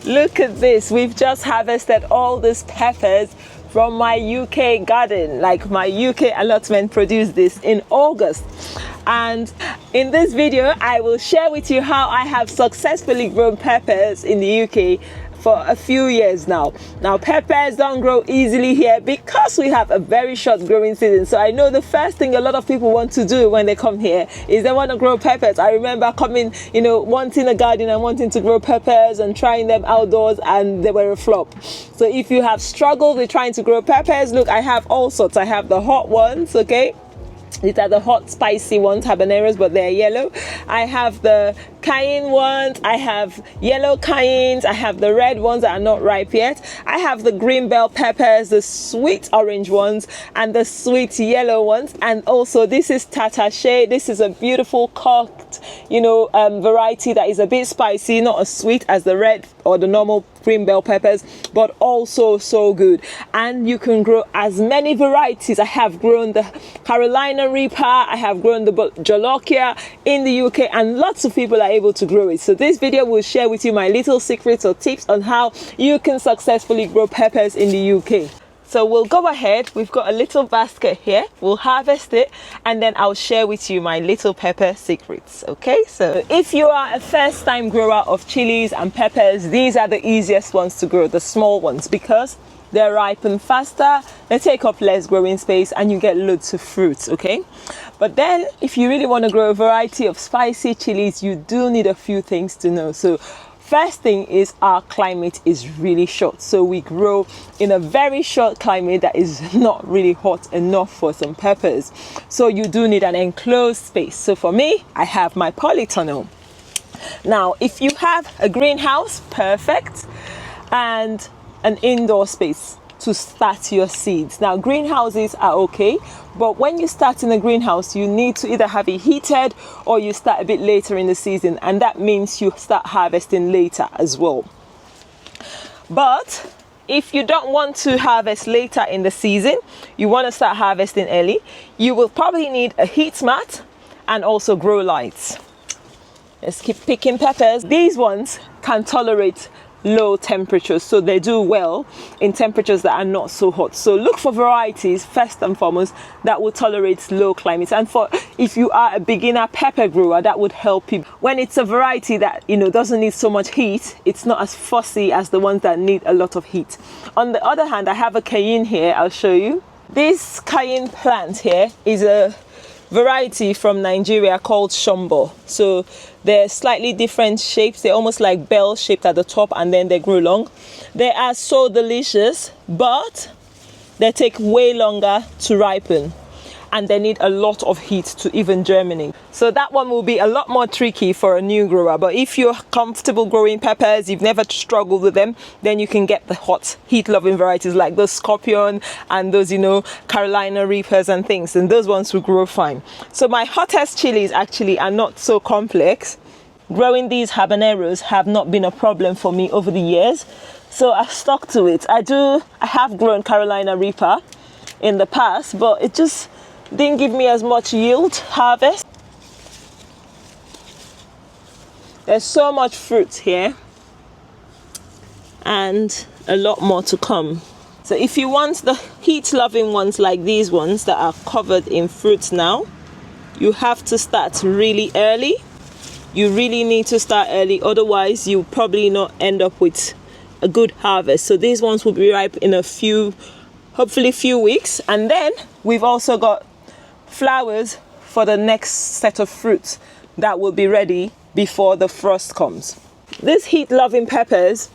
Look at this. We've just harvested all these peppers from my UK garden. Like my UK allotment produced this in August. And in this video, I will share with you how I have successfully grown peppers in the UK for a few years now. Now, peppers don't grow easily here because we have a very short growing season. So I know the first thing a lot of people want to do when they come here is they want to grow peppers. I remember coming, wanting a garden and wanting to grow peppers and trying them outdoors, and they were a flop. So if you have struggled with trying to grow peppers, look, I have all sorts. I have the hot ones, okay? These are the hot spicy ones, habaneros, but they're yellow. I have the cayenne ones, I have yellow cayennes, I have the red ones that are not ripe yet. I have the green bell peppers, the sweet orange ones, and the sweet yellow ones. And also this is tatache. This is a beautiful cocked, variety that is a bit spicy, not as sweet as the red or the normal green bell peppers, but also so good. And you can grow as many varieties. I have grown the Carolina Reaper, I have grown the Jolokia in the UK, and lots of people are able to grow it. So this video will share with you my little secrets or tips on how you can successfully grow peppers in the UK. So we'll go ahead. We've got a little basket here. We'll harvest it and then I'll share with you my little pepper secrets. Okay, so if you are a first time grower of chilies and peppers, these are the easiest ones to grow, the small ones, because they ripen faster, they take up less growing space, and you get loads of fruits, okay? But then if you really want to grow a variety of spicy chilies, you do need a few things to know. So first thing is our climate is really short. So we grow in a very short climate that is not really hot enough for some peppers. So you do need an enclosed space. So for me, I have my polytunnel. Now, if you have a greenhouse, perfect, and an indoor space to start your seeds. Now, greenhouses are okay, but when you start in a greenhouse, you need to either have it heated or you start a bit later in the season, and that means you start harvesting later as well. But if you don't want to harvest later in the season, you want to start harvesting early, you will probably need a heat mat and also grow lights. Let's keep picking peppers. These ones can tolerate low temperatures, so they do well in temperatures that are not so hot. So look for varieties first and foremost that will tolerate low climates, and for if you are a beginner pepper grower, that would help you. When it's a variety that doesn't need so much heat, it's not as fussy as the ones that need a lot of heat. On the other hand, I have a cayenne here. I'll show you. This cayenne plant here is a variety from Nigeria called Shombo. So they're slightly different shapes. They're almost like bell shaped at the top, and then they grow long. They are so delicious, but they take way longer to ripen, and they need a lot of heat to even germinate. So that one will be a lot more tricky for a new grower. But if you're comfortable growing peppers, you've never struggled with them, then you can get the hot heat-loving varieties like those Scorpion and those, Carolina Reapers and things, and those ones will grow fine. So my hottest chilies actually are not so complex. Growing these habaneros have not been a problem for me over the years, so I've stuck to it. I have grown Carolina Reaper in the past, but it just didn't give me as much yield harvest. There's so much fruit here and a lot more to come. So if you want the heat-loving ones like these ones that are covered in fruit now, you have to start really early. You really need to start early, otherwise you'll probably not end up with a good harvest. So these ones will be ripe in hopefully few weeks. And then we've also got flowers for the next set of fruits that will be ready before the frost comes. These heat-loving peppers,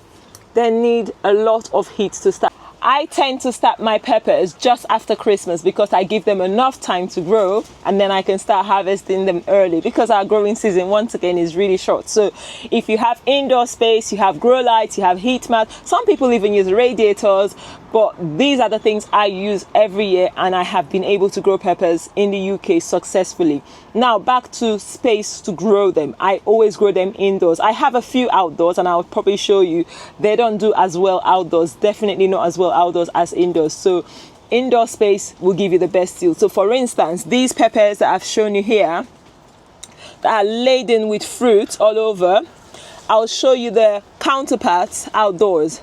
they need a lot of heat to start. I tend to start my peppers just after Christmas because I give them enough time to grow, and then I can start harvesting them early because our growing season once again is really short. So if you have indoor space, you have grow lights, you have heat mats, some people even use radiators, but these are the things I use every year, and I have been able to grow peppers in the UK successfully. Now back to space to grow them. I always grow them indoors. I have a few outdoors, and I'll probably show you they don't do as well outdoors, definitely not as well outdoors as indoors. So indoor space will give you the best yield. So for instance, these peppers that I've shown you here that are laden with fruit all over, I'll show you the counterparts outdoors,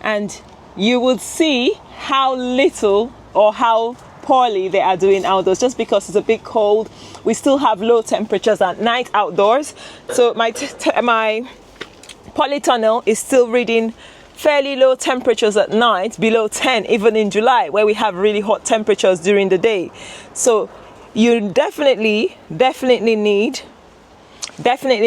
and you would see how little or how poorly they are doing outdoors. Just because it's a bit cold, we still have low temperatures at night outdoors. So my polytunnel is still reading fairly low temperatures at night, below 10, even in July, where we have really hot temperatures during the day. So you definitely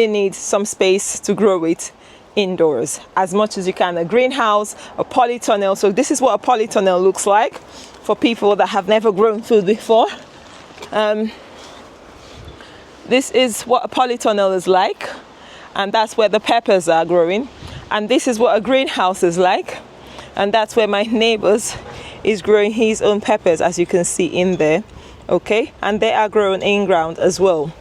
need some space to grow it indoors as much as you can. A greenhouse, a polytunnel. So this is what a polytunnel looks like for people that have never grown food before. This is what a polytunnel is like, and that's where the peppers are growing. And this is what a greenhouse is like, and that's where my neighbor's is growing his own peppers, as you can see in there. Okay, and they are grown in ground as well.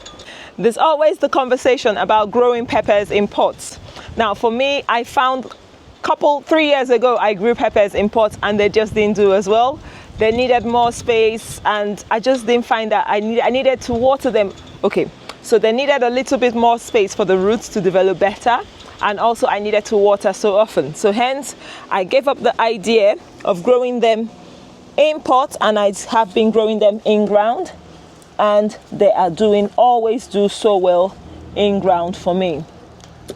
There's always the conversation about growing peppers in pots. Now for me, I found 3 years ago I grew peppers in pots and they just didn't do as well. They needed more space, and I just didn't find that I needed to water them. Okay, so they needed a little bit more space for the roots to develop better, and also I needed to water so often. So hence I gave up the idea of growing them in pots, and I have been growing them in ground, and they are always do so well in ground for me.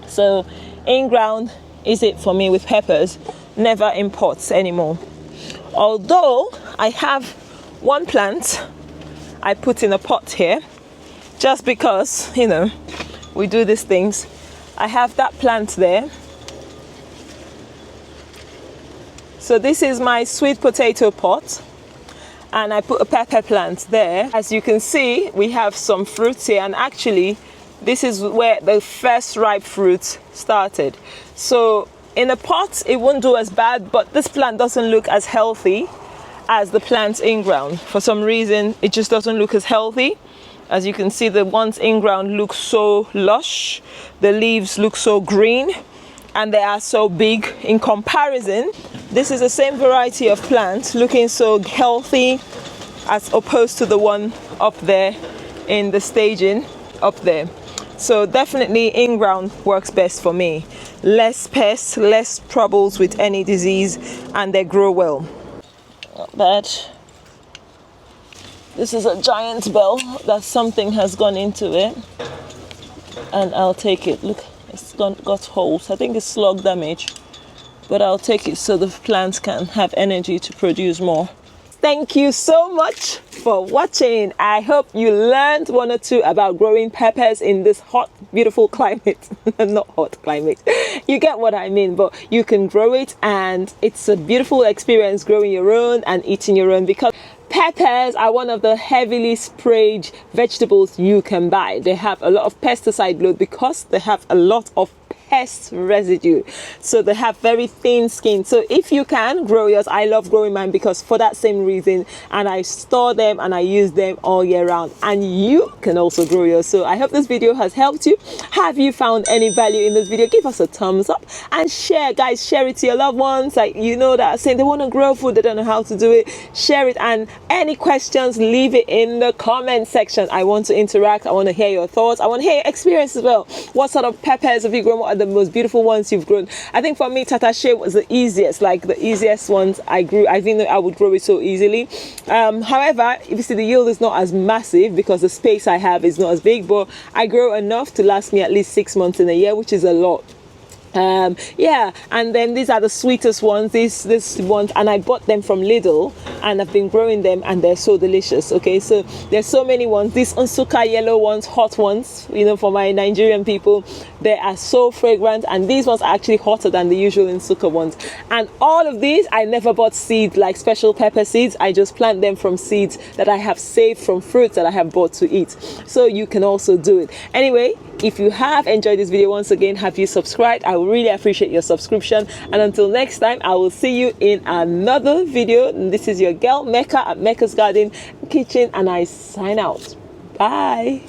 So in ground is it for me with peppers, never in pots anymore. Although I have one plant I put in a pot here, just because, you know, we do these things. I have that plant there. So this is my sweet potato pot, and I put a pepper plant there. As you can see, we have some fruits here, and actually this is where the first ripe fruit started. So in a pot it won't do as bad, but this plant doesn't look as healthy as the plants in ground. For some reason it just doesn't look as healthy. As you can see, the ones in ground look so lush, the leaves look so green, and they are so big in comparison. This is the same variety of plant looking so healthy as opposed to the one up there in the staging up there. So definitely in ground works best for me. Less pests, less troubles with any disease, and they grow well. Not bad. This is a giant bell that something has gone into it, and I'll take it. Look, it's got holes. I think it's slug damage, but I'll take it so the plants can have energy to produce more. Thank you so much for watching. I hope you learned one or two about growing peppers in this hot, beautiful climate. Not hot climate. You get what I mean, but you can grow it, and it's a beautiful experience growing your own and eating your own, because peppers are one of the heavily sprayed vegetables you can buy. They have a lot of pesticide load because they have a lot of pest residue, so they have very thin skin. So if you can grow yours, I love growing mine because for that same reason, and I store them and I use them all year round, and you can also grow yours. So I hope this video has helped you. Have you found any value in this video? Give us a thumbs up and share, guys. Share it to your loved ones, like, you know, that are saying they want to grow food, they don't know how to do it. Share it, and any questions, leave it in the comment section. I want to interact. I want to hear your thoughts. I want to hear your experience as well. What sort of peppers have you grown? What are the most beautiful ones you've grown? I think for me, Tatache was the easiest, like the easiest ones I grew. I didn't know I would grow it so easily. However, if you see, the yield is not as massive because the space I have is not as big, but I grow enough to last me at least 6 months in a year, which is a lot. Yeah, and then these are the sweetest ones, this ones, and I bought them from Lidl, and I've been growing them, and they're so delicious. Okay, so there's so many ones. These Unsuka yellow ones, hot ones, you know, for my Nigerian people, they are so fragrant, and these ones are actually hotter than the usual Unsuka ones. And all of these, I never bought seeds, like special pepper seeds. I just plant them from seeds that I have saved from fruits that I have bought to eat. So you can also do it. Anyway, if you have enjoyed this video, once again, have you subscribed? I would really appreciate your subscription. And until next time, I will see you in another video. And this is your girl Mecca at Mecca's Garden Kitchen, and I sign out. Bye.